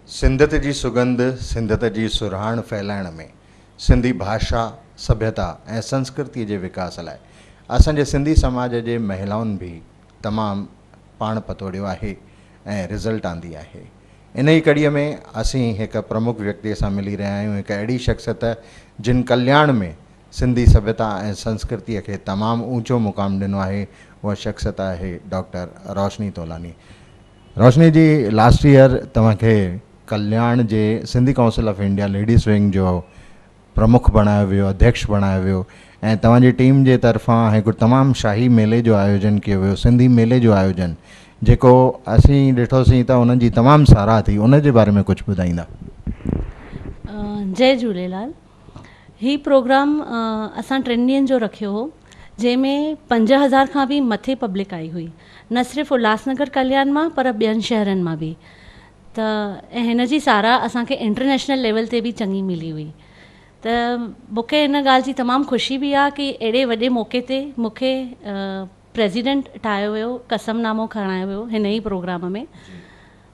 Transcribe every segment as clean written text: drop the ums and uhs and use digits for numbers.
सिंधत जी सुगंध सिंधत जी सुराण फैलाइण में सिंधी भाषा सभ्यता ऐं संस्कृति जे विकास लाइ असांजे सिंधी समाज जे महिलाउनि भी तमामु पाण पतोड़ियो आहे ऐं रिज़ल्ट आंदी आहे। इन ई कड़ीअ में असीं हिकु प्रमुख व्यक्तिअ सां मिली रहिया आहियूं, हिकु अहिड़ी शख़्सियत जिन कल्याण में सिंधी सभ्यता ऐं संस्कृतीअ खे तमामु ऊंचो मुक़ाम ॾिनो आहे। उहा शख़्सियत आहे doctor Roshni Tolani. Roshni ji, last year तव्हांखे कल्याण जे Sindhi council of India ladies wing जो प्रमुख बणायो वियो, अध्यक्ष बणायो वियो ऐं तव्हांजी टीम जे तरफ़ां हिकु तमामु शाही मेले जो आयोजन कयो वियो, सिंधी मेले जो आयोजन, जेको असीं ॾिठोसीं त उन्हनि जी तमामु साराह थी। उन जे बारे में कुझु ॿुधाईंदा? जय झूलेलाल। ही प्रोग्राम असां 3 ॾींहंनि जो रखियो हो, जंहिंमें 5000 खां बि मथे पब्लिक आई हुई, न सिर्फ़ु उल्हासनगर कल्याण मां पर ॿियनि शहरनि मां बि। त हिन जी साराह असांखे इंटरनेशनल लेवल ते बि चङी मिली हुई। त मूंखे हिन ॻाल्हि जी तमामु ख़ुशी बि आहे कि अहिड़े वॾे मौक़े ते मूंखे प्रेसिडेंट ठाहियो वियो, कसमनामो खणायो वियो हिन ई प्रोग्राम में।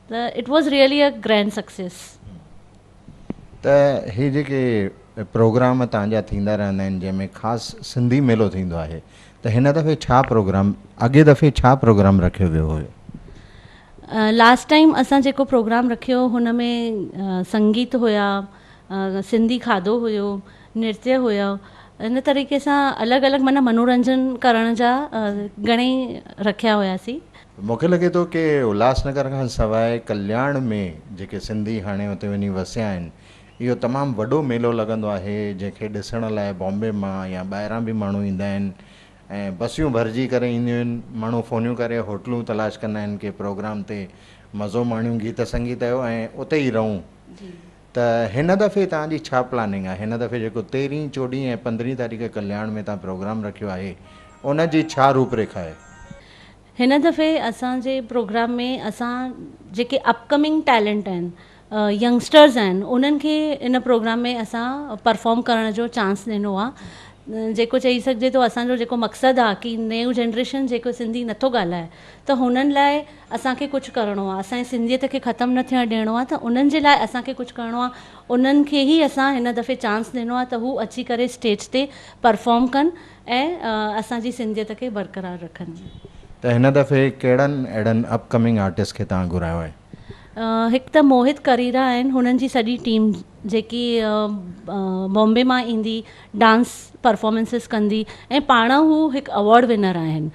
त it was really a grand success. त ही जेके प्रोग्राम तव्हांजा थींदा रहंदा आहिनि जंहिंमें ख़ासि सिंधी मेलो थींदो आहे, त हिन दफ़े छा प्रोग्राम, अॻे दफ़े छा प्रोग्राम रखियो वियो हुयो? लास्ट टाइम असां जेको प्रोग्राम रखियो हुन में संगीत हुया, सिंधी खाधो हुयो, नृत्य हुयो, इन तरीक़े सां अलॻि अलॻि माना मनोरंजन करण जा घणेई रखिया हुयासीं। मूंखे लॻे थो कि उल्हासनगर खां सवाइ कल्याण में जेके सिंधी हाणे हुते वञी वसिया आहिनि, इहो तमामु वॾो मेलो लॻंदो आहे जंहिंखे ॾिसण लाइ बॉम्बे मां या ॿाहिरां बि माण्हू ईंदा आहिनि ऐं बसियूं भरिजी करे ईंदियूं आहिनि। माण्हू फ़ोनियूं करे होटलूं तलाश कंदा आहिनि कि प्रोग्राम ते मज़ो माणियूं, गीत संगीत जो, ऐं उते ई रहूं। त हिन दफ़े तव्हांजी छा प्लानिंग आहे? हिन दफ़े जेको 13, 14 ऐं 15 तारीख़ कल्याण में तव्हां प्रोग्राम रखियो आहे, उन जी छा रूपरेखा आहे? हिन दफ़े असांजे प्रोग्राम में असां जेके अपकमिंग टैलेंट आहिनि, यंगस्टर्स आहिनि, उन्हनि खे इन प्रोग्राम में असां परफॉर्म करण जो चांस ॾिनो आहे। जेको चई सघिजे थो असांजो जेको मक़सदु आहे कि न्यू जनरेशन जेको सिंधी नथो ॻाल्हाए, त हुननि लाइ असांखे कुझु करिणो आहे, असांजी सिंधियत खे ख़तमु न थियणु ॾियणो आहे। त उन्हनि जे लाइ असांखे कुझु करिणो आहे। उन्हनि खे ई असां हिन दफ़े चांस ॾिनो आहे त हू अची करे स्टेज ते परफॉर्म कनि ऐं असांजी सिंधियत खे बरक़रार रखनि। त हिन दफ़े कहिड़नि अहिड़नि अपकमिंग आर्टिस्ट खे तव्हां घुरायो आहे? हिकु त मोहित करीरा आहिनि, हुननि जी सॼी टीम जेकी बॉम्बे मां ईंदी, डांस परफॉर्मेंसिस कंदी ऐं पाण हू हिकु अवॉर्ड विनर आहिनि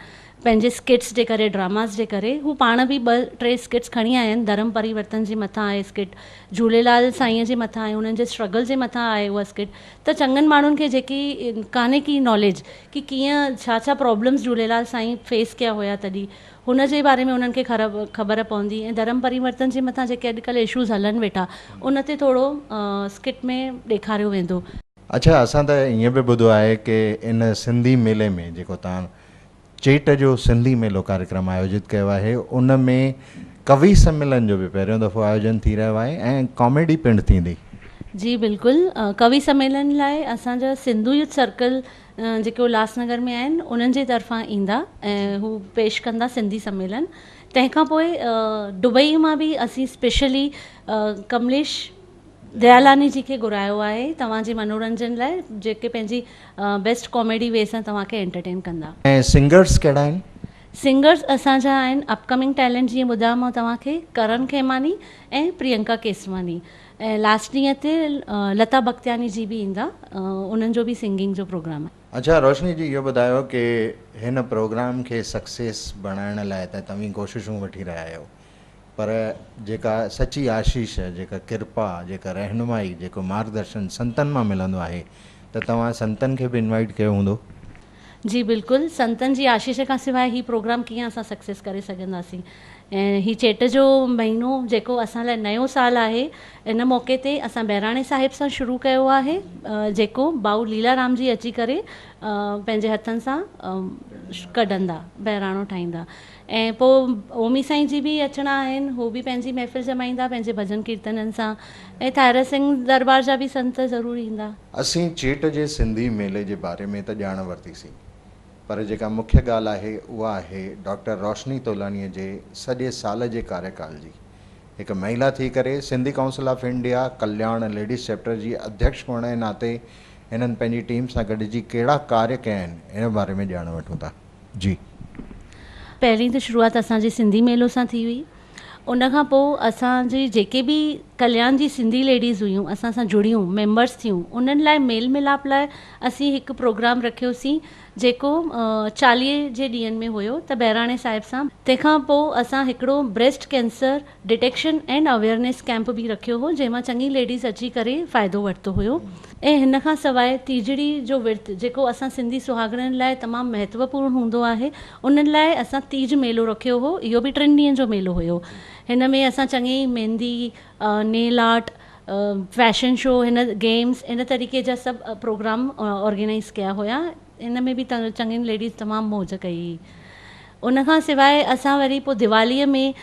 पंहिंजे स्किट्स जे करे, ड्रामास जे करे। हू पाण बि 2-3 स्किट्स खणी आया आहिनि। धर्म परिवर्तन जे मथां आहे स्किट, झूलेलाल साईंअ जे मथां आहे, हुननि जे स्ट्रगल जे मथां आहे उहा स्किट। त चङनि माण्हुनि खे जेकी कान्हे की नॉलेज कि कीअं छा छा प्रॉब्लम्स झूलेलाल साईं फेस कया हुया, तॾहिं हुन जे बारे में उन्हनि खे ख़बर पवंदी। ऐं धर्म परिवर्तन जे मथां जेके अॼुकल्ह इशूज़ हलनि वेठा, उन ते थोरो स्किट में ॾेखारियो वेंदो। अच्छा, असां त ईअं बि ॿुधो आहे कि इन सिंधी मेले में जेको तव्हां चेट जो सिंधी मेलो कार्यक्रम आयोजित कयो आहे, उन में कवि सम्मेलन जो बि पहिरियों दफ़ो आयोजन थी रहियो आहे ऐं कॉमेडी पिणु थींदी। जी बिल्कुलु। कवि सम्मेलन लाइ असांजा सिंधु यूथ सर्कल जेके उल्हासनगर में आहिनि, उन्हनि जे तरफ़ां ईंदा ऐं हू पेश कंदा सिंधी सम्मेलन। तंहिंखां पोइ दुबई मां बि असीं स्पेशली कमलेश दयालानी जी खे घुरायो आहे तव्हांजे मनोरंजन लाइ, जेके पंहिंजी बेस्ट कॉमेडी वे सां तव्हांखे एंटरटेन कंदा। ऐं सिंगर्स कहिड़ा आहिनि? सिंगर्स असांजा आहिनि अपकमिंग टैलेंट, जीअं ॿुधायो मां तव्हांखे, करण खेमानी ऐं प्रियंका केसवानी। ऐं लास्ट ॾींहं ते लता भॻत्यानी जी बि ईंदा, उन्हनि जो बि सिंगिंग जो प्रोग्राम आहे। अच्छा रोशनी जी, इहो ॿुधायो कि हिन प्रोग्राम खे सक्सेस बणाइण लाइ त तव्हीं कोशिशूं वठी रहिया आहियो, पर जेका सची आशीष, जेका किरपा, जेका रहनुमाई, जेको मार्गदर्शन संतनि मां मिलंदो आहे, त तव्हां संतनि खे बि इनवाइट कयो हूंदो? जी बिल्कुलु। संतनि जी आशीष खां सवाइ ही प्रोग्राम कीअं असां सक्सेस करे सघंदासीं। ऐं ही चेट जो महीनो जेको असां लाइ नयो साल आहे, इन मौक़े ते असां बहिराणे साहिब सां शुरू कयो आहे, जेको भाऊ लीलाराम जी अची करे पंहिंजे हथनि सां कढंदा, बहिराणो ठाहींदा। ऐं पोइ ओमी साईं जी बि अचणा आहिनि, हू बि पंहिंजी महफ़िल जमाईंदा पंहिंजे भॼन कीर्तननि सां। ऐं थायर सिंह दरबार जा बि संत ज़रूरु ईंदा। असीं चेट जे सिंधी मेले जे बारे में त ॼाण वरितीसीं, पर जेका मुख्य ॻाल्हि आहे उहा आहे डॉक्टर रोशनी तोलानीअ जे सॼे साल जे कार्यकाल जी। हिकु महिला थी करे Sindhi council of India Kalyan ladies chapter जी अध्यक्ष हुअण जे नाते हिननि पंहिंजी टीम सां गॾिजी कहिड़ा कार्य कया आहिनि इन बारे में ॼाण वठूं था। जी, पहिरीं त शुरूआत असांजे सिंधी मेलो सां थी हुई। उनखां पोइ असांजी जेके बि कल्याण जी सिंधी लेडीज़ हुयूं असां सां जुड़ियूं मेंबर्स थियूं, उन्हनि लाइ मेल मिलाप लाइ असीं हिकु प्रोग्राम रखियोसीं जेको 40 जे ॾींहंनि में हुयो त बहिराणे साहिब सां। तंहिंखां पोइ असां हिकिड़ो breast cancer detection and awareness camp बि रखियो हो, जंहिंमां चङी लेडीज़ अची करे फ़ाइदो वरितो हुयो। ऐं हिन खां सवाइ तीजड़ी जो विर्त जेको असां सिंधी सुहागरनि लाइ तमामु महत्वपूर्ण हूंदो आहे, उन्हनि लाइ असां तीज मेलो रखियो हो। इहो बि 3 ॾींहंनि जो मेलो हुयो। हिन में असां चङी मेहंदी, नेल आर्ट, फैशन शो, हिन गेम्स, इन तरीक़े जा सभु प्रोग्राम ऑर्गेनाइज़ कया हुया। इन में बि चङियुनि लेडीज़ तमामु मौज कई हुई। उन खां सवाइ असां वरी पोइ दिवालीअ में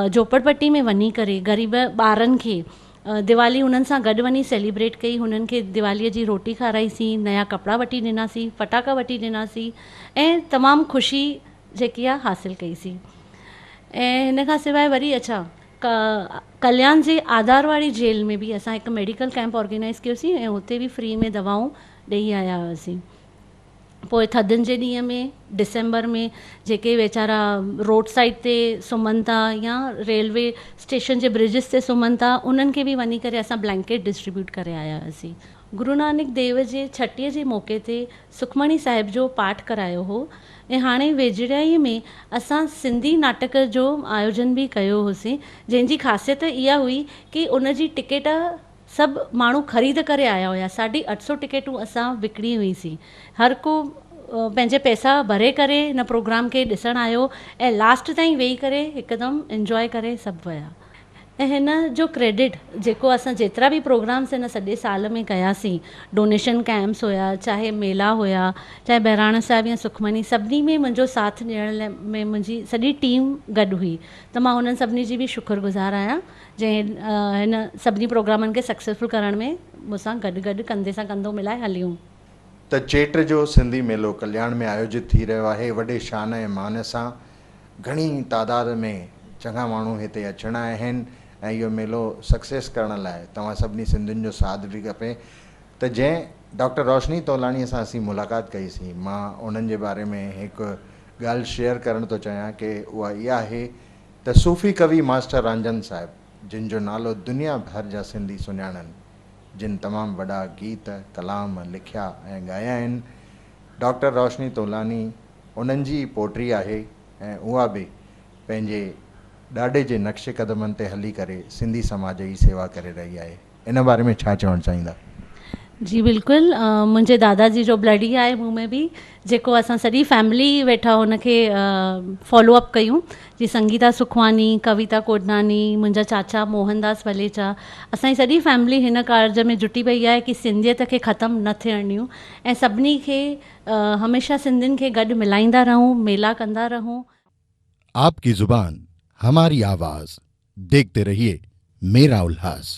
झोपड़पट्टी में वञी करे ग़रीब ॿारनि खे दिवाली हुननि सां गॾु वञी सेलिब्रेट कई। हुननि खे दिवालीअ जी रोटी खाराईसीं, नया कपिड़ा वठी ॾिनासीं, फटाका वठी ॾिनासीं ऐं तमामु ख़ुशी जेकी आहे हासिलु कईसीं। ऐं हिन खां सवाइ वरी कल्याण जे आधारवाड़ी जेल में बि असां हिकु मेडिकल कैंप ऑर्गेनाइज़ कयोसीं ऐं हुते बि फ्री में दवाऊं ॾेई आया हुआसीं। पोइ थधिनि जे ॾींहं में डिसंबर में जेके वीचारा रोड साइड ते सुम्हनि था या रेलवे स्टेशन जे ब्रिजिस ते सुम्हनि था, उन्हनि खे बि वञी करे असां ब्लैंकेट डिस्ट्रीब्यूट करे आया हुआसीं। गुरु नानक देव जे 6टीअ जे मौक़े ते सुखमणी साहिब जो पाठ करायो हो। ऐं हाणे वेझड़ाईअ में असां सिंधी नाटक जो आयोजन बि कयो होसीं, जंहिंजी ख़ासियत इहा हुई कि उन जी टिकट सभु माण्हू ख़रीद करे आया हुया। 850 टिकटूं असां विकिणी हुईसीं। हर को पंहिंजे पैसा भरे करे हिन प्रोग्राम खे ॾिसणु आयो ऐं लास्ट ताईं वेही करे हिकदमि इंजॉय करे सभु विया। ऐं हिन जो क्रेडिट जेको असां जेतिरा बि प्रोग्राम्स हिन सॼे साल में कयासीं, डोनेशन कैंप्स हुया, चाहे मेला हुया, चाहे बहिराणा साहिब या सुखमनी, सभिनी में मुंहिंजो साथ ॾियण लाइ में मुंहिंजी सॼी टीम गॾु हुई। त मां हुननि सभिनी जी बि शुक्रगुज़ार आहियां जंहिं हिन सभिनी प्रोग्रामनि खे सक्सेसफुल करण में मूंसां गॾु गॾु कंधे सां कंधो मिलाए हलियूं। त चेट जो सिंधी मेलो कल्याण में आयोजित थी रहियो आहे। वॾे शान ऐं मान सां घणी तादाद में चङा माण्हू हिते अचणा आहिनि ऐं इहो मेलो सक्सेस करण लाइ तव्हां सभिनी सिंधियुनि जो साथ बि खपे। त जंहिं डॉक्टर रोशनी तोलाणीअ सां असीं मुलाक़ात कईसीं, मां उन्हनि जे बारे में हिकु ॻाल्हि शेयर करणु थो चाहियां कि उहा इहा आहे त सूफ़ी कवि मास्टर रांजन साहिबु, जिन जो नालो दुनिया भर जा सिंधी सुञाणनि, जिन तमामु वॾा गीत कलाम लिखिया ऐं ॻाया आहिनि, डॉक्टर रोशनी तोलानी उन्हनि जी पोटी आहे ऐं उहा बि पंहिंजे ॾाॾे जे नक्शे क़दमनि ते हली करे सिंधी समाज जी सेवा करे रही आहे। इन बारे में छा चवणु चाहींदा? जी बिल्कुलु, मुंहिंजे दादाजी जो ब्लड ई आहे मूं में बि, जेको असां सॼी फैमिली वेठा हुनखे फॉलोअप कयूं। जी संगीता सुखवानी, कविता कोडनानी, मुंहिंजा चाचा मोहनदास वलेचा, असांजी सॼी फैमिली हिन कार्य में जुटी पई आहे कि सिंधियत खे ख़तमु न थियण ॾियूं ऐं सभिनी खे हमेशह सिंधियुनि खे गॾु मिलाईंदा रहूं, मेला कंदा रहूं। आपकी जुबान हमारी आवाज, देखते रहिए मेरा उल्लास।